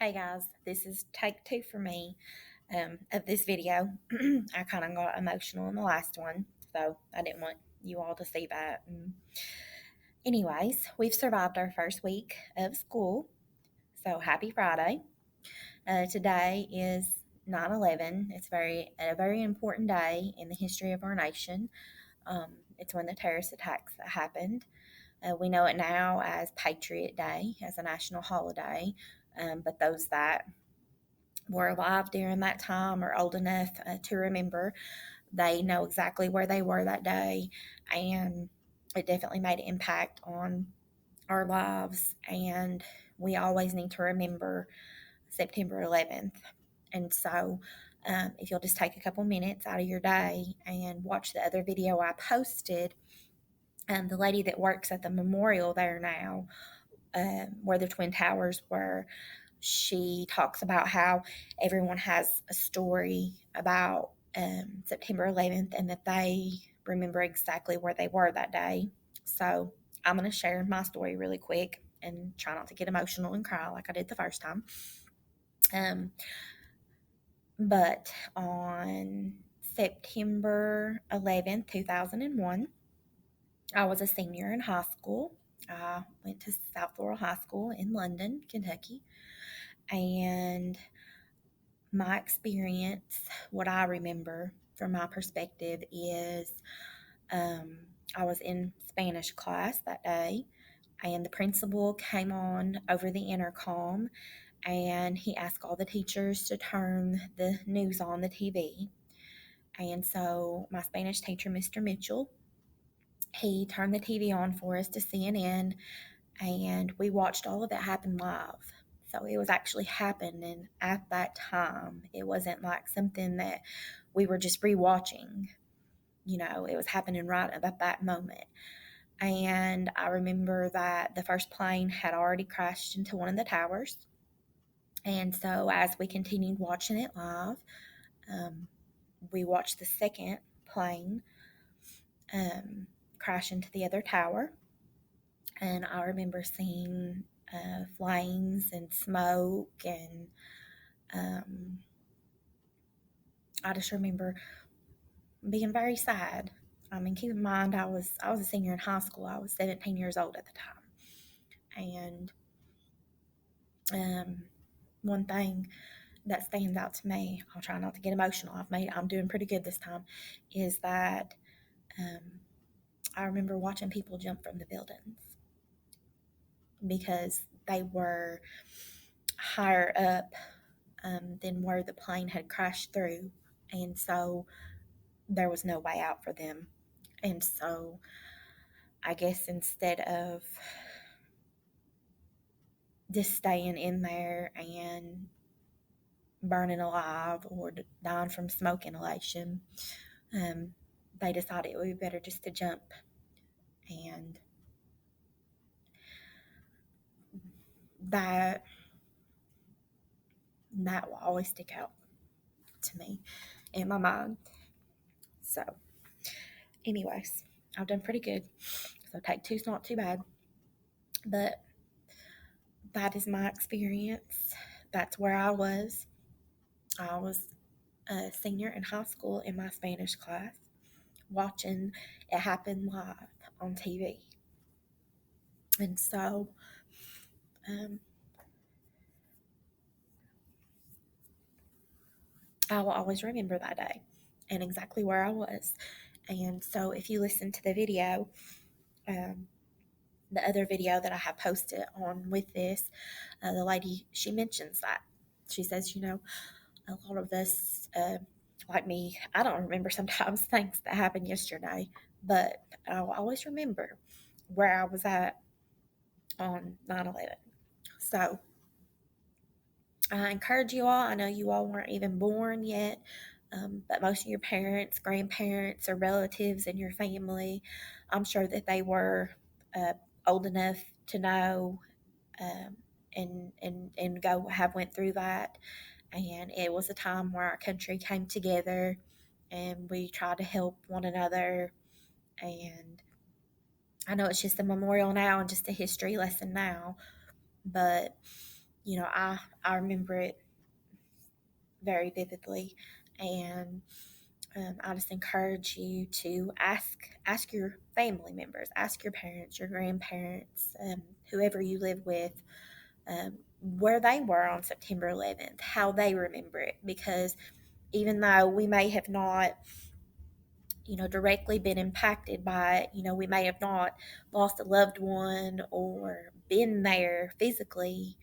Hey guys, this is take two for me of this video. I kind of got emotional in the last one, so I didn't want you all to see that. Anyways, we've survived our first week of school, so happy Friday. Today is 9/11. It's a very important day in the history of our nation. It's when the terrorist attacks happened. We know it now as Patriot Day, as a national holiday, but those that were alive during that time or old enough to remember, they know exactly where they were that day, and it definitely made an impact on our lives. And we always need to remember September 11th. And so, if you'll just take a couple minutes out of your day and watch the other video I posted, the lady that works at the memorial there now, where the Twin Towers were, she talks about how everyone has a story about September 11th and that they remember exactly where they were that day. So I'm going to share my story really quick and try not to get emotional and cry like I did the first time. But on September 11th, 2001, I was a senior in high school. I went to South Laurel High School in London, Kentucky. And my experience, what I remember from my perspective, is I was in Spanish class that day, and the principal came on over the intercom and he asked all the teachers to turn the news on the TV. And so my Spanish teacher, Mr. Mitchell, he turned the TV on for us to CNN, and we watched all of it happen live. So it was actually happening at that time. It wasn't like something that we were just rewatching. It was happening right at that moment. And I remember that the first plane had already crashed into one of the towers. And so as we continued watching it live, we watched the second plane crash into the other tower. And I remember seeing flames and smoke, and I just remember being very sad. I mean, keep in mind, I was a senior in high school. I was 17 years old at the time, and one thing that stands out to me, I'll try not to get emotional. I'm doing pretty good this time. Is that I remember watching people jump from the buildings because they were higher up than where the plane had crashed through. And so there was no way out for them. And so I guess instead of just staying in there and burning alive or dying from smoke inhalation, um, they decided it would be better just to jump. And that that will always stick out to me in my mind. So, anyways, I've done pretty good. So take two's not too bad. But that is my experience. That's where I was. I was a senior in high school in my Spanish class, watching it happen live on TV. And so, um, I will always remember that day and exactly where I was. And so, if you listen to the video, um, the other video that I have posted on with this, the lady, she mentions that. She says, a lot of us, like me, I don't remember sometimes things that happened yesterday, but I'll always remember where I was at on 9/11. So I encourage you all. I know you all weren't even born yet, but most of your parents, grandparents, or relatives in your family, I'm sure that they were uh, old enough to know, um, and go have went through that. And it was a time where our country came together and we tried to help one another. And I know it's just a memorial now and just a history lesson now, but I remember it very vividly, and I just encourage you to ask your family members, ask your parents, your grandparents, whoever you live with, where they were on September 11th, how they remember it, because even though we may have not directly been impacted by it, we may have not lost a loved one or been there physically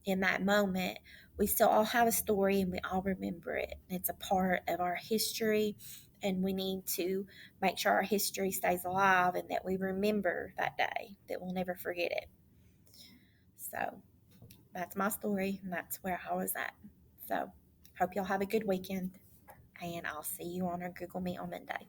in that moment, we still all have a story and we all remember it. It's a part of our history, and we need to make sure our history stays alive and that we remember that day, that we'll never forget it. So that's my story, and that's where I was at. So hope y'all have a good weekend, and I'll see you on our Google Meet on Monday.